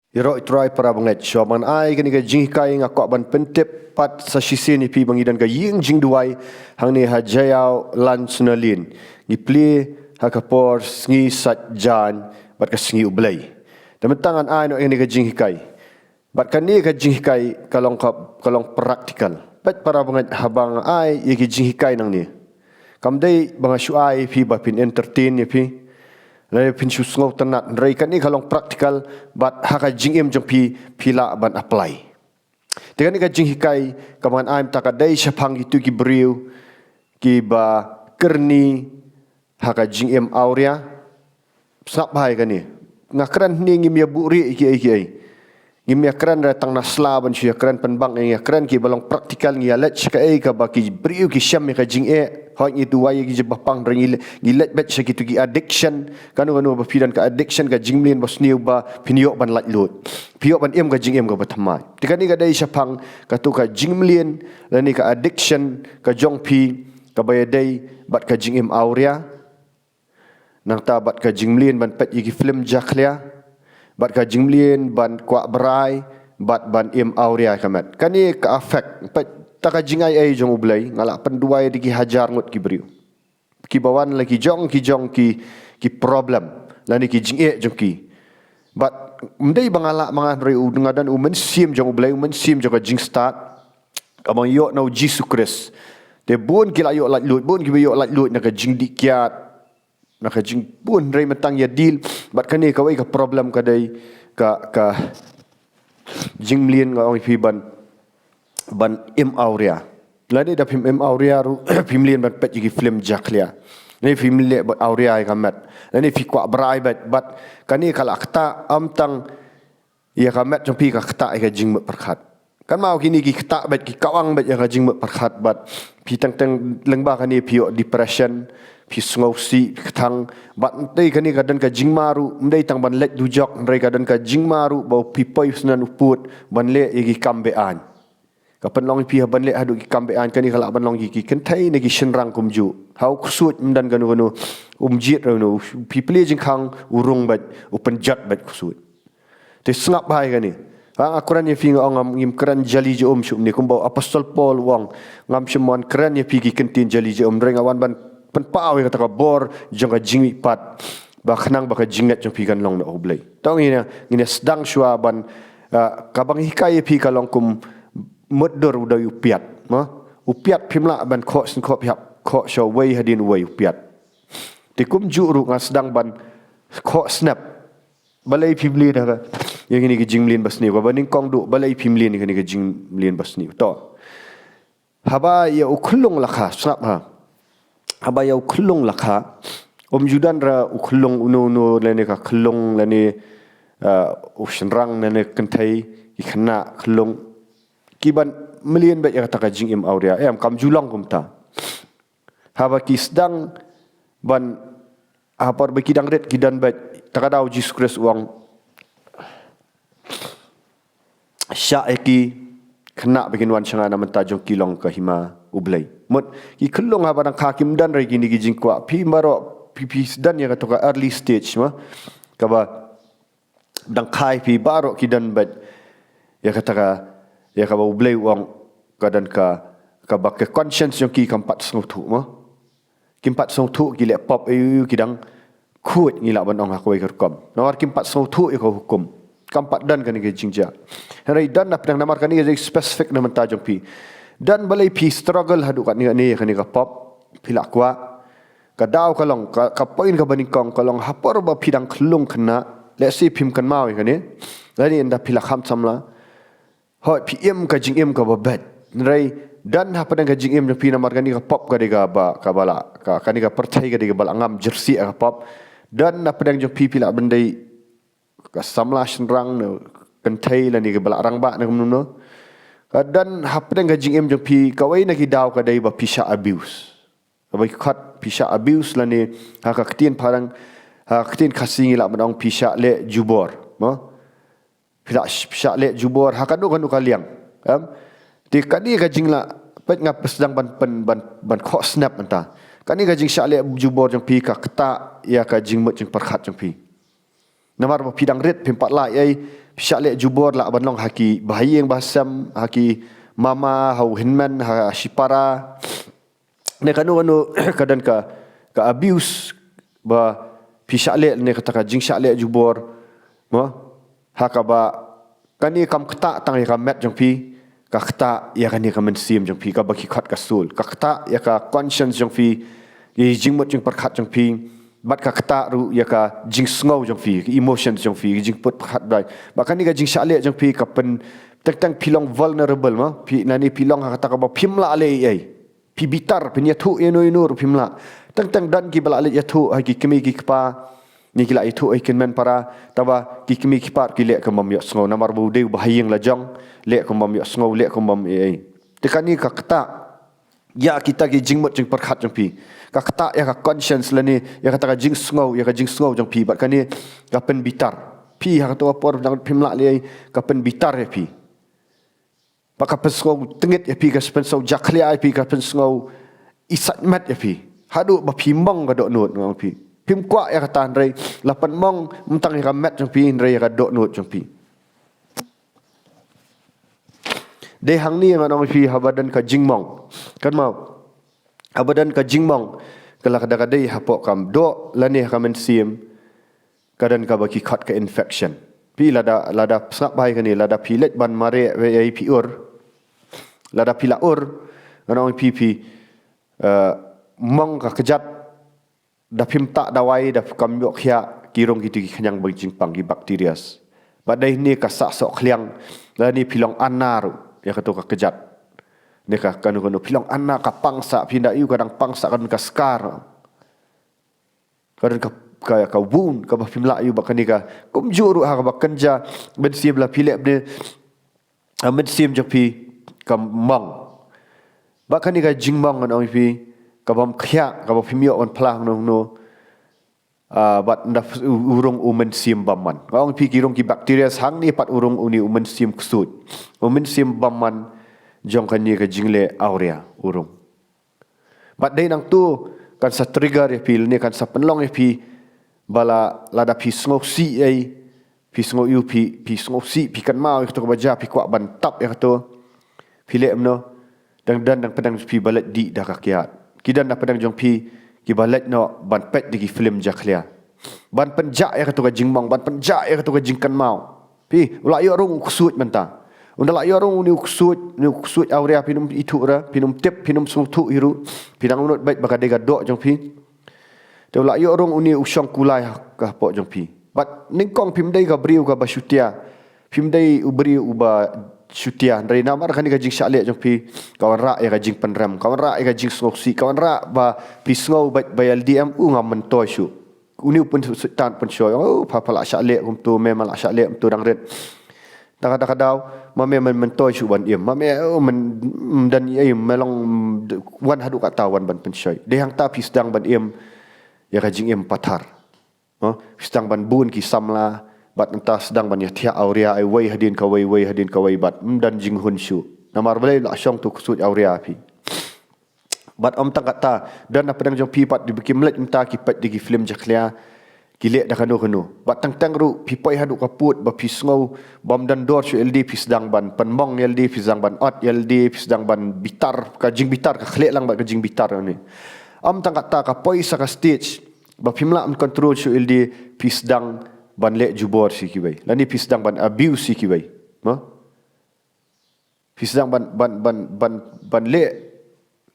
Irok itrai para banget syaman ai kani ka jing kai ngakok ban pentep pat sa sisi ni pi bangidan ka ying jing duai hang ni hajayau lan sunalin ngipli hakapor sngi sat jan bat ka sngi ublai tementangan ai no ini ka jing kai bat kan ni ka jing kai kalong praktikal pat para banget habang ai ye ki jing kai nang ni kamdai banga shu ai pi ba pin entertain ni pi lai pinchu sngau tanat rai kan ni kalong praktikal bat haka jingem jong pila ban apply dengan ni ka jing hikai kaman aim takadai syapang itu ki briu ki ba kerni haka jingem aurea sap hai kan ni ngakran ni ngim ya buri ki ai ngim ya kran datang nasla ban syu kran penbang ya kran ki balong praktikal ngi alet ka ai ka ba ki briu ki syam ka jing hoi itu wai gi jebapang ring gilet bet segitu gi addiction kanu ba pidan ka addiction ka jingmlin bos niu ba pinyo ban lat lut piyo ban em ka jingem ka bathamai tikani ka dai syapang ka tu ka jingmlin lani ka addiction ka jongpi ka bayadai bat ka jingem aurea nang ta bat ka jingmlin ban pet gi film jaklia bat ka jingmlin ban kwa berai bat ban em aurea kamat kani ka affect pet taka jingai ai jong ublai ngala penduai digi hajar ngut ki briu ki bawan lagi jong ki problem lani ki jinge jong ki but mdei bangala mangan rei ngadan umen sim jong ublai umen sim jong jing start kamang yo no Jesus Christ te bun ki la yo lat lut bun ki yo lat lut na ka jing dikiat na ka jing bun rei metang ya deal but kani ka wai ka problem ka dai ka jing mlien ngong pi ban im aurea lani da pim im aurea ru pimlien ban pet gi film jaklia ni pimle aurea ai kamat lani fi kwa brai bat kani kala kta amtang ya kamat jompi ka kta ai ka jing perkhat kan mau kini gi kta bet gi kawang bet ya ka jing perkhat bat pi tang lengba kani pio depression pi sngausi tang bat dei kani ka dan ka jing maru mdei tang ban let dujok ndrei ka dan ka jing maru bau pi poi snan uput ban le gi kambe an kapan long pi ban le hadu ki kambe an kani kala ban long ki kentai ne ki shenrang kumju hau kusut mdan ganu umjit ro pi ple jing khang urung bat upen jat bat kusut te snap bai kani akuran ye finga ngam ngim kran jali je shum ni kumbo apostol paul wang ngam shimon kran ye pi ki kentin jali je reng awan ban pen pau ye kata bor jong jing pat ba khnang ba ka jingat jong pi kan long na oblai tong ina sedang shua ban kabang hikai pi kalong kum murder udah upiat, upiat pimla ban kok sen kok pihak kok show way hadin way upiat. Tikum juru ngasdang ban kok snap balai pimli dah yang ini kejingmlin basni, wabaning kong du balai pimlin ini kejingmlin basni. To, haba ya ukulung lakha snap ha, haba ya ukulung lakha. Judan ra ukulung uno lene ka kulung lene ushenrang lene kentai ikna kulung kiban million bet ya kata jing im aurea kam julang kumta haba kisdang ban apar bekidang red kidan bet takadau Jesus Christ uang sya eki kena bikin wan changana mentajong kilong ke hima ublai mut ki kelong haba dang hakim dan rai gini gijing kwa pi maro pi dan ya kata early stage kaba dang kai pi baro kidan bet ya kata ya ka ublai wang kadan ka bak conscience yang ki kampat songtu kimpat songtu ki le pop ayu kidang khut ngila banong hakoi kerkom nawar kimpat songtu ko hukum kampat dan kan ke jingja hari dan nak pedang namar kan ni specific nama tajong pi dan balai pi struggle hadu kat ni kan ka pop pilak kwa ka dau kalong ka point ka banikong kalong hapor ba pidang klung kena let's see pim kan mau kan ni lani enda pilak ham samla hoi PM ka jingem ka babet nrai dan ha padang ka jingem na pina marga ni ka pop ka diga ba ka bala ka kani ka percaya ka diga bala ngam jersey ka pop dan na padang jong pipi la bendai ka samla shenrang no kentai la ni ka bala rang ba na kumno dan ha padang ka jingem jong pi ka wai na ki daw ka dai ba pisha abuse ka bai khat pisha abuse la ni ha ka ktien parang ha ktien khasingi la badang pisha le jubor pisha le jubor hakadu kan kaliang ti kani ka jingla pet ngap sedang ban kho snap anta kani ka jing sha le jubor jong pi ka kta ya ka jing mut jing perkhat jong pi Namar ba pidang rit pimpat la ai pisyak lek jubor la ban long haki bahayeng bahasam haki mama hau hinman ha shipara ne kanu kadan ka abuse ba pisyak lek ne kata ka jing syak lek jubor mo hakaba kani kam kata tang ka met jong pi ka kata ya kani ka mensim jong pi ka baki khat ka sul ka kata ya ka conscience jong pi ye jing mot jong perkhat jong pi bat ka kata ru ya ka jing sngow jong pi emotions jong pi jing put khat bai ba kani ka jing syak lek jong pi ka pen tang pilong vulnerable ma pi nani pilong ha kata ka ba phimla le ai pi bitar pen ya thu eno ru phimla tang dan ki bala le ya thu ha ki kemi ki pa ni kila itu ai men para taba ki kemi ki par ki lek ka mam ya sngow namar bu de bahayeng la jong lek ka mam ya sngow lek ka mam ai tekani ka kata ya kita ki jingmot jing perkhat jong pi ka kata ya ka conscience la ni ya kata ka jing sngow ya ka jing sngow jong pi bat kani ka pen bitar pi ha to por jang phimla le ka pen bitar ya pi pa ka pen sngow tengit ya pi ka pen sngow jaklia ya pi ka pen sngow isat mat ya pi hadu ba pi mong ka dok not ngong pi pim kwa ya kata ndrei lapan mong mtang ya met jong pi ndrei ya dok not jong pi de hang ni nganong pi habadan ka jingmong kan mau habadan ka jingmong kala kadai hapok kam do lani ka men sim kadan ka baki khat ka infection pi lada sak bai kani lada pilet ban mare we ai pi ur lada pila ur nganong pi mong ka kejat da phim tak dawai da kam yok khia kirong gitu khanyang bang jingpang gi bakterias badai ni ka sak sok khliang la ni pilong anar ya ka to ka kejat ne ka kanu pilong anna ka pangsa pinda yu kadang pangsa kan ka skar kadang ka wound ka ba phim la yu bakani ka kum juru ha ka kanja ben sim la pilek ne amed sim jak pi ka mong bakani ka jingmong an oi pi kabam khia kabam phimio on plang no bat nda urung umen sim baman ong pi kirong ki bakteria sang ni pat urung uni umen sim ksut umen sim baman jong kan ni ka jingle aurea urung bat dei nang tu kan sa trigger ya pil ni kan sa penlong ya pi bala lada pi sngo si ai pi sngo yu pi sngo si pi kan mau to ka baja pi kwa ban tap ya to pile emno dan pedang pi balet di dah ka kiat kidan na pedang jong pi ki balet no ban pet di film jaklia ban penja ya ka jingmong ban penja ya ka jingkan mau pi ula yo rung kusut menta undala yo rung ni kusut aurea pinum itu ra pinum tip pinum sungtu hiru pinang unut baik baka dega dok jong pi de ula yo rung uni usong kulai ka pok jong pi bat ningkong pim dei ka briu ka basutia pim dei ubri uba syutia dari namar kan ka jing syalek jong pi kawan ra ya ka jing penram kawan ra ya ka jing soksi kawan ra ba pisngau bayal dm ngam mentoi syu uni pun sultan pun show oh papa la syalek kum tu memang la syalek tu dang red kadang-kadang mame men mentoi syu ban im mame men dan ai melong wan hadu ka tawan ban pensoi de hang ta pis dang ban im ya ka jing im pathar sedang ban bun ki samla bat entah sedang ban yatia aurea ai wei hadin ka wei hadin ka wei bat dan jing hun shu namar balai la syong tu kusut aurea pi bat om tang kata dan na pedang jong pi pat dibeki mlet mta ki pat digi film jaklia kilek dah kanu bat tang ru pi pai hadu kaput ba pi sngow bom dan dor shu ld pi sedang ban penmong ld pi sedang ban ot ld pi sedang ban bitar ka jing bitar ka khlek lang ba ka jing bitar ni om tang kata ka poi sa ka stage ba pimla am control shu ld pi sedang ban lek jubor si kibai lani pi sedang ban abuse si kibai pi sedang ban lek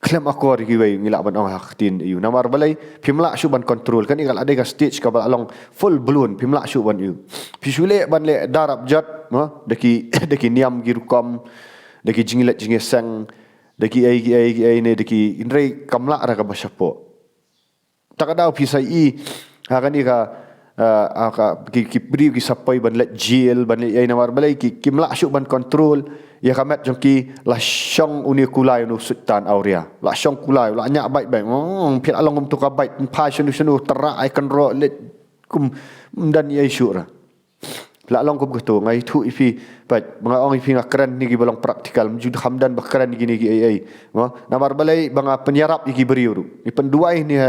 klem akor kibai ngilak ban ong haktin yu namar balai pimla shu ban control kan ingal ada ka stage ka balong full balloon pimla shu ban yu pi shule ban lek darab jat deki niam girukom deki jingilat jingesang deki ai ne deki indrei kamla ra ka basyapo takadau pi sai ha kan ka ki beri ki sapai ban let jail ban ai namar balai ki kimla syuk ban control ya kamet jong ki la syong uni kulai nu sultan aurea la syong kulai la nyak baik piat along tu ka baik pa syunu terak ai kan ro let kum dan ai syuk ra Pila long ko begitu ngai thu ipi pat mga ong ipi ngakran ni gi balong praktikal mujud hamdan bakran ni gini gi ai namar balai banga penyarap gi beriu ni penduai ni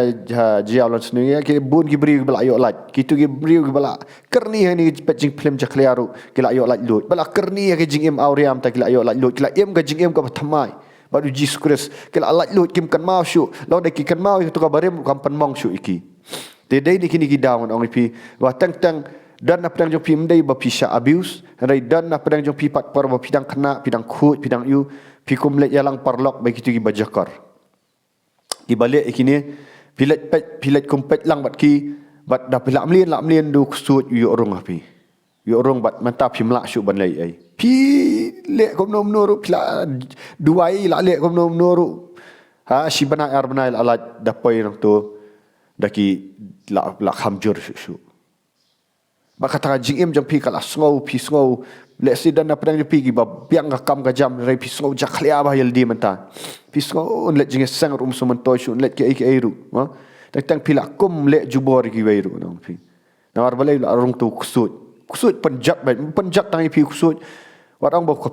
jiaulon seni ki bun gi beriu bala ayo lat kitu gi beriu gi bala kerni ni pecing film jakliaru kila ayo lat lut bala kerni gi jing im auriam ta kila ayo lat lut kila im ga jing im ka thamai badu Jesus Christ kila lat lut kim kan mau syu law de ki kan mau tu ka barem kam pan mong syu iki te dei ni kini gi daun ong ipi wa tang dan na pedang jong pi mdai ba pisha abuse rai dan na pedang jong pi pat par ba pidang kena pidang khut pidang yu pi kumlet yalang parlok bagi tu gi bajakar di balik ikini pilet kumpet lang bat ki bat da pilak mlien du kusut yu orang api yu orang bat mantap pi mlak syuk ban lai ai pi lek kom nom noru pila duai la lek kom nom noru ha si bana ar bana ala dapoi nang tu daki la khamjur syuk maka kata jing em jang pi kala sngau le sidan na pedang pi gi ba piang ka kam ka jam rai pi sngau jak khlia ba yel di menta pi sngau le jing sang rum suman to shu le ke ai ru ha tang pila kum le jubor gi wei ru nang pi na war balai la rung tu kusut penjat tang pi kusut warang ba ko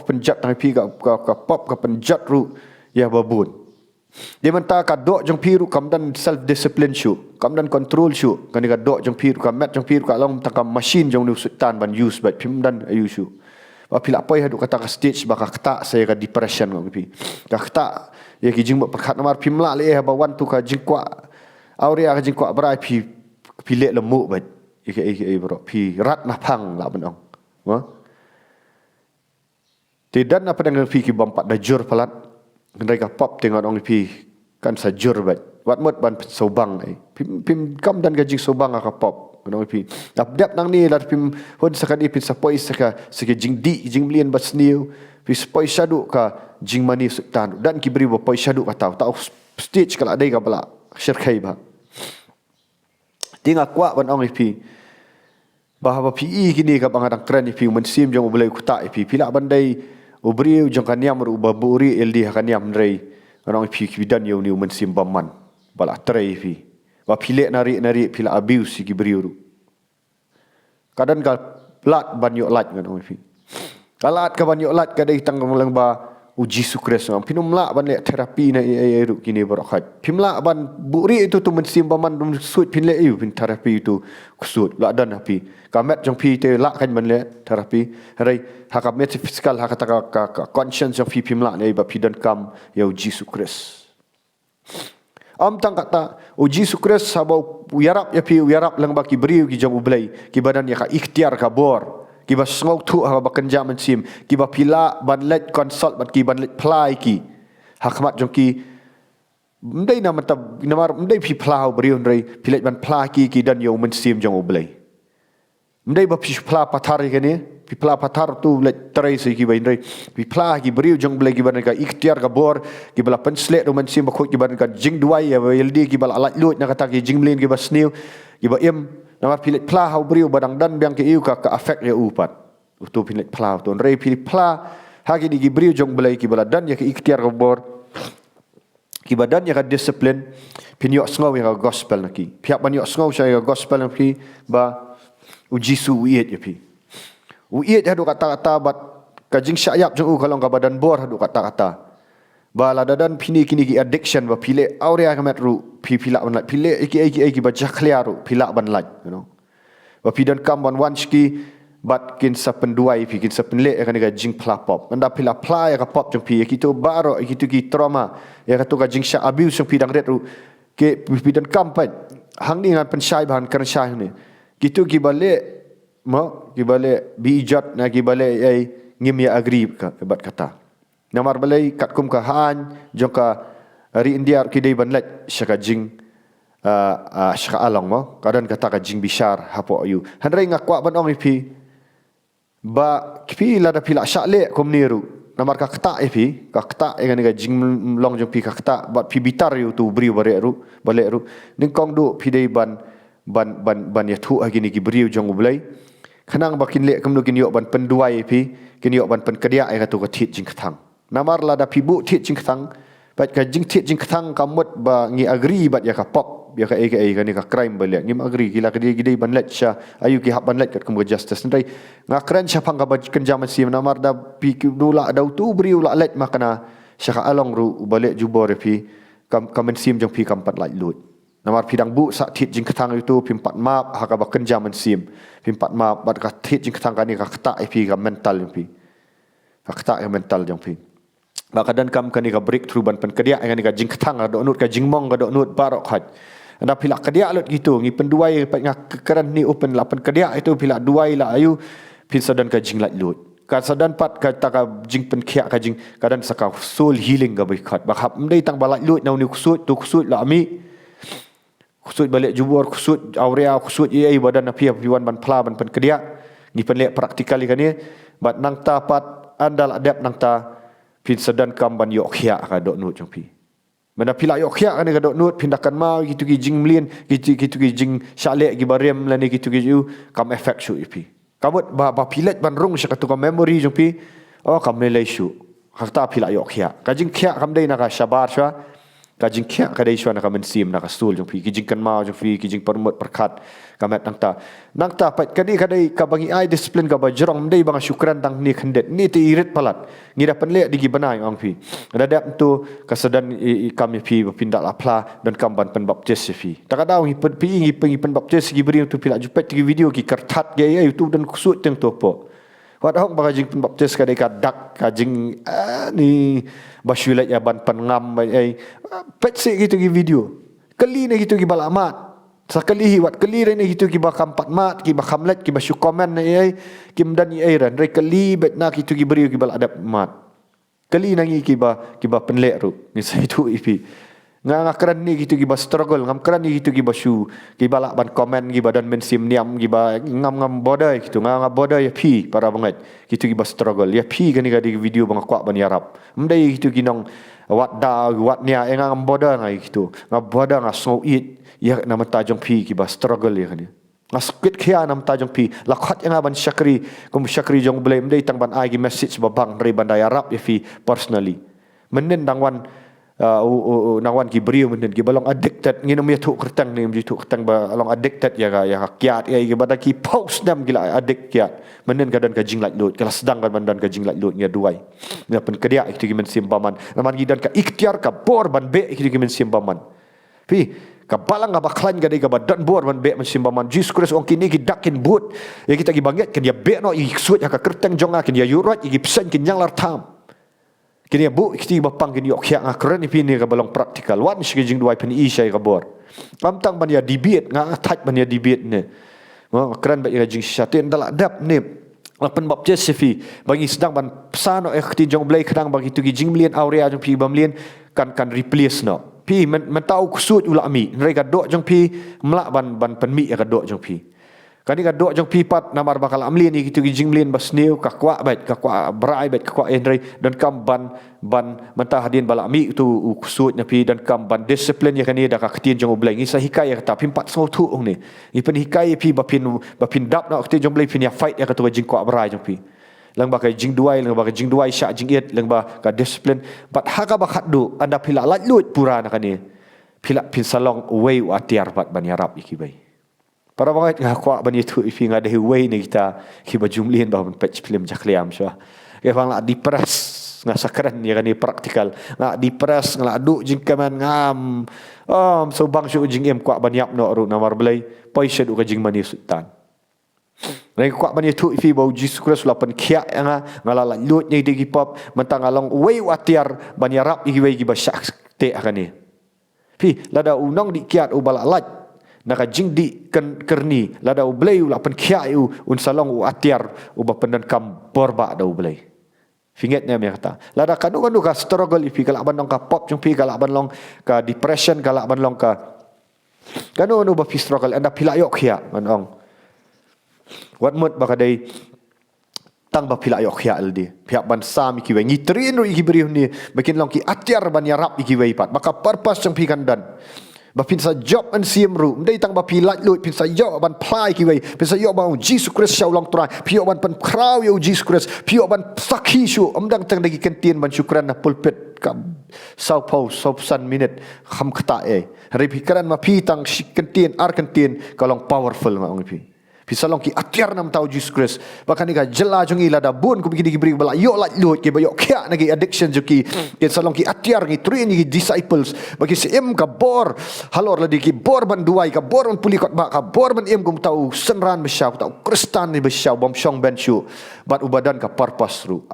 penjat tang pi ka pop ka penjat ru ya babun dia menta ka dok jong piru kam dan self discipline shu kam dan control shu kan ka dok jong piru ka met jong piru ka long tang machine jong nu sultan ban use bat pim dan ayu shu ba pila poi hadu kata ka stage ba ka kata saya ka depression ngong pi ka kata ya ki jing ba perkhat namar pim la le ba wan tu ka jing kwa auria ka jing kwa brai pi le lemu bat ike bro pi rat na phang la ban ong wa tidak apa dengan pi ki bampat da jur palat mereka pop tengok orang pi kan sajur bat wat mot ban sobang ai pim kam dan gajing sobang ka pop orang pi dap nang ni lar pim hod sakadi pin sapoi saka seke jing di jing mlien bat sniu pi spoi shadu ka jing mani sultan dan ki beri poi shadu ka tau stage kala dai ka bala syirkai ba tinga kwa ban orang pi bahwa pi gini ka bangadang kran pi mensim jong boleh kuta pi pila bandai Ubriu jong kaniam ru baburi LD kaniam rei orang pi kidan yo ni mensim baman bala trei pi wa pilek nari pila abuse ki briu kadan ka lat ban yo lat ngan pi kalat ka ban yo lat ka dei tang lang ba uji sukres ngam pinum la ban le terapi na ru kini barakat pimla ban buri itu tu mensim baman dum sut pin le yu pin terapi itu kusut la dan api kamet jong pi te la kan ban le terapi rai hakap met fiskal hakata ka conscience of pimla ne ba pidan kam ya uji sukres am tang kata uji sukres sabau uyarap ya pi uyarap lang ba ki beri ki jong ublai ki badan ya ka ikhtiar ka bor kiba smoke tu ha bakan jaman sim kiba pila ban let consult bat ki ban let plai ki hakmat jong ki mdai na mata namar mdai pi plau beriun rei pilet ban pla ki dan yo men sim jong oblai mdai ba pi pla pathar ke ni pi pla pathar tu let trai se ki bain rei pi pla ki beriu jong blai ki ban ka ikhtiar ka bor ki bala penslet men sim ba khot ki ban ka jing duai ya ld ki bala alat lut na kata ki jing mlin ki ba sniu ki ba em nama pilet pla hau beriu badang dan biang ke iu ka affect ya upat tu pilet pla tu rei pilet pla hagi di beriu jong belai ki bala dan ya ke ikhtiar ka bor ki badan ya ka discipline pinyo sngaw ya gospel naki piak ban yo sngaw saya gospel naki ba uji su uiet ya pi uiet hadu kata-kata bat ka jing syayap jong kalong ka badan bor hadu kata-kata bala dadan pini kini ki addiction ba pile aurea kamet ru pila ban lat pile iki ba jakhliaru pila ban lat you know ba pidan kam ban wanski bat kin sa penduai pi kin sa penle kan ga jing plapop anda pila pla ya ka pop jong pi ki tu baro ki tu ki trauma ya ka tu ga jing sha abuse jong pidang ret ru ke pidan kam pan hang ni ngan pensyai ban kan syai ni ki tu ki bale mo ki bale bi ijat na ki bale ai ngim ya agree ka bat kata namar balai kat kum ka han joka ri india ki dei ban let syaka jing syaka along mo kadan kata ka jing bishar hapo yu hanrei ngakwa ban ong ipi ba kipi la da pila syale kom niru namar ka kata ipi ka kata ngan ga jing long jong pi ka kata bat pi bitar yu tu bri bare ru bale ru ning kong du pi dei ban ya thu agini ki bri jong ublai khanang bakin le kam lu kin yo ban penduai pi kin yo ban pen kedia ai ka tu ka thit jing khang namar la da pibu thit jing khang bat ka jing thit jing khang kamut ba ngi agree bat ya ka pop biar ka kan ni ka crime balik ngim agri gila ka dia gidai ban let sha ayu ki hak ban let kat kemba justice ndai ngakran sha pang ka kenjaman sim namar da pi dula da tu beri ula let makana sha ka along ru balik jubor pi kamen sim jong pi kampat lai lut namar pidang bu sak thit jing katang itu pimpat map haka ba kenjaman sim pimpat map bat ka thit jing katang kan ni ka kata pi ka mental jong pi ka kata ka mental jong pi bakadan kam kan ni ka breakthrough ban pen kedia kan ni ka jing katang ka donut ka jing mong ka donut barok hat anda pila kedia lut gitu ngi penduai pat ngak keran ni open lapan kedia itu pila duai la ayu pin sadan ka jing lat lut ka sadan pat ka ta ka jing pen khia ka jing kadan saka soul healing ga bai khat bahap mdai tang balat lut nau ni kusut tu kusut la ami kusut balik jubur kusut aurea kusut ai badan api apiwan ban pla ban pen kedia ni pen lek praktikal kan ni bat nang ta pat andal adap nang ta pin sadan kam ban yok khia ka dok nut jong pi mana pila yok khia kan ka dok nut pindakan mau gitu ki jing mlien gitu ki jing syalek gi barem la ni gitu ki ju kam effect shu ipi kabut ba pilet ban rung sya ka memory jong pi oh kam le shu kata pila yok khia ka jing khia kam dei na ka shabar sha ka jing khia ka dei shwa na ka mensim na ka sul jong pi ki jing kan mau jong pi ki jing permut perkat kamet nang ta pat kadi kadai ka bangi ai disiplin ka bajrong dei bang syukran tang ni khendet ni ti irit palat ngira penlek digi banai ong pi dadap tu kasadan kami pi pindak lapla dan kamban pen baptis fi takadau ngi pen baptis gi beri tu pila jupet gi video gi kertat ge youtube dan kusut teng topo wat hok bang jing pen baptis kadai ka dak ka jing ni basulat ya ban pen ngam ai pet se gitu gi video kali ni gitu gi balamat sakali wat kali ni gitu ki bakam pat mat ki bakam let ki basu komen ai kim dan ai ran re kali bet na gitu ki beri ki bal adap mat kali nangi ki ba penlek ru ni sai tu ipi ngakran ni gitu ki ba struggle ngam kran ni gitu ki basu ki balak ban komen ki badan mensim niam ki ba ngam bodai gitu ngam bodai ya pi para banget gitu ki ba struggle ya pi kan ni video bang kwak ban yarap mdai gitu ki nong wat da wat nia ngam boda ngai gitu ngam boda ngaso it ya nama tajong pi ki ba struggle ya kan ngasukit khia nam tajong pi lakhat yang ban syakri kum syakri jong blame dei tang ban ai gi message babang dari bandai arab ya fi personally menen dangwan nangwan ki brio menen ki balong addicted nginum ya thuk kertang ni mji thuk kertang ba along addicted ya kiat ya gi bada ki post dam gila addict kiat menen kadan ka jing lak lut kala sedang kan bandan ka jing lak lut nya duai nya pen kedia itu gi men simbaman naman gi dan ka ikhtiar ka bor ban be itu gi men simbaman fi kabalang ngabaklan gadai kabadan bor ban be mensimbaman Jesus Christ ong kini gidakin but ya kita gibanget kan ya be no iksut ya ka kerteng jonga kan ya yurat igi pesan kin yang lartam kini bu kiti bapang kini yok ya ngakren ipini kabalong praktikal wan sigijing duai pen isai kabor pamtang ban ya debate ngatat ban ya debate ne keren ba ya jing syatin dalak dap ne lapan bab jesefi bagi sedang ban pesano kiti jong blai kadang bagi tu gijing mlien aurea jong pi bamlien kan replace no pi men tahu kusut ula mi mereka dok jong pi melak ban penmi ya dok jong pi kani dok jong pi pat namar bakal amlien ni gitu gijing mlien basneu ka kwa bet ka kwa brai bet ka kwa enrei dan kam ban mentah hadin balak mi tu kusut nya pi dan kam ban disiplin ya kani dak ka ketien jong obleng isa hikai ya ta pi 4 so tu ong ni ipen hikai pi bapin dap nak ketien jong bleng pi ya fight ya ka tu jing kwa brai jong pi lang ba kai jing duai syak jing it lang ba ka discipline but haka ba khatdu anda pila lat lut pura na kani pila pin salong way atiar pat ban yarap iki bai para banget ngakwa ban itu ifi ngade way ni kita ki ba jumlien ba patch film jakliam sya ke bang la dipres ngasakran ya kani praktikal ngak dipres ngala duk jing kaman ngam so bang syu jing em kwa ban yap no ru namar belai pai syadu ka jing mani sultan Rai kuat bani tu ifi bau Jesus Christ lapan kia ngala lut ni digi pop mentang along way watiar bani rap igi way gi basyak te akani fi lada unong di kiat u balalat naka jing di kerni lada u blay lapan kia u un salong u atiar u bapendan kam borba da u blay fingetnya me kata lada kanu ka struggle ifi kala ban long ka pop jung pi kala ban long ka depression kala ban long ka kanu ba fi struggle anda pila yok kia manong wat mut bakadai tang ba pila yok ya aldi pihak ban sam iki wengi trin ru iki beri ni makin long ki atiar ban yarap iki wei pat maka purpose jang pikan dan ba pin sa job an sim ru ndai tang ba pila lut pin sa job ban plai ki wei pin sa job ban Jesus Christ shau long trai pio ban pen kraw yo Jesus Christ pio ban sakhi shu amdang tang dagi kentien ban syukran na pulpit kam sau pau sau san minute kham khata hari pikiran ma pi tang shikantin arkantin kalong powerful ma ong pi salong ki atiar nam tau Jesus Christ bahkan ni ka jela jong ila da bun ku bigi beri bala yo la lut ke bayo kya nagi addiction joki ke salong ki atiar ni train ni disciples bagi se em ka bor halor la di ki bor ban duai ka bor ban puli kot ba ka bor ban em gum tau senran besau tau kristan ni besau bom syong ben shu bat ubadan ka purpose ru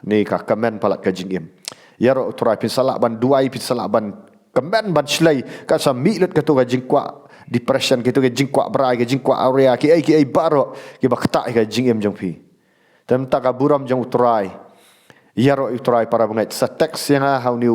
ni ka kamen palat ka jing em ya ro turai pin salak ban duai pin salak ban kamen ban slai ka sa mi lut ka tu ka jing kwa depression gitu ke jingkwa berai ke jingkwa area ki ai baro ki bakta ke jingem jong pi tam ta ka buram jong utrai yaro utrai para bangai sa text yang how new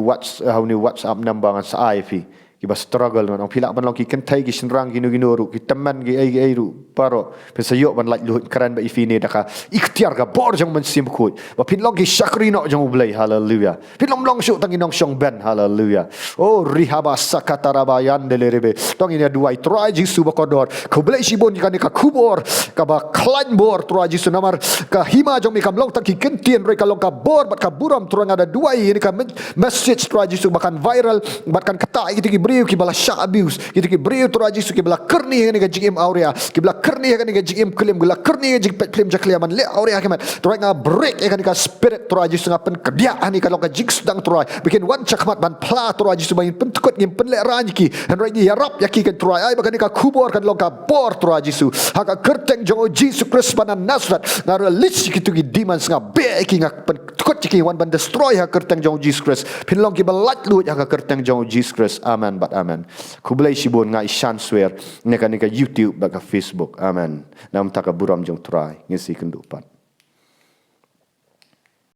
whatsapp number ngan sa ai pi ki ba struggle ngan pilak ban long ki kentai ki senrang ginu ru ki teman ki ai ru baro pesa yo ban laj lut kran ba ifini daka ikhtiar ka bor jong man sim khoi ba pin long ki shakri no jong ublai hallelujah pin long shu tangi nong shong ben hallelujah oh rihaba sakatara bayan delerebe tong ini duai try jisu bakodor ko blai sibon ka ni ka kubor ka ba klan bor try jisu namar ka hima jong mi kam long taki kentien re ka long ka bor bat ka buram turang ada duai ini ka message try jisu bahkan viral bahkan kata itu ki beriu ki bala syak abuse itu ki beriu try jisu ki bala kerni ni ka jim aurea ki bala kerni ka ni ka jim klaim bala kerni ka pet klaim jakliaman le aurea kemat try nga break ka ni ka spirit try jisu ngapen kedia ni ka long ka jing sedang try bikin wan chakmat ban pla try jisu bain pentukut ngim penle ranjiki and right ni yarap yaki kan try ai bahkan ni ka kubor kan long ka bor try jisu haka kerteng jong Jesus Christ panan Nazareth ngara lich kitu ki demons nga be ki nga pentukut ki wan ban destroy ha kerteng jong Jesus Christ pin long ki balat lut ha kerteng jong Jesus Christ amen but amen kublai sibon nga ishan swear ne ka YouTube baka Facebook amen nam ta ka buram jong try ngisi kendupat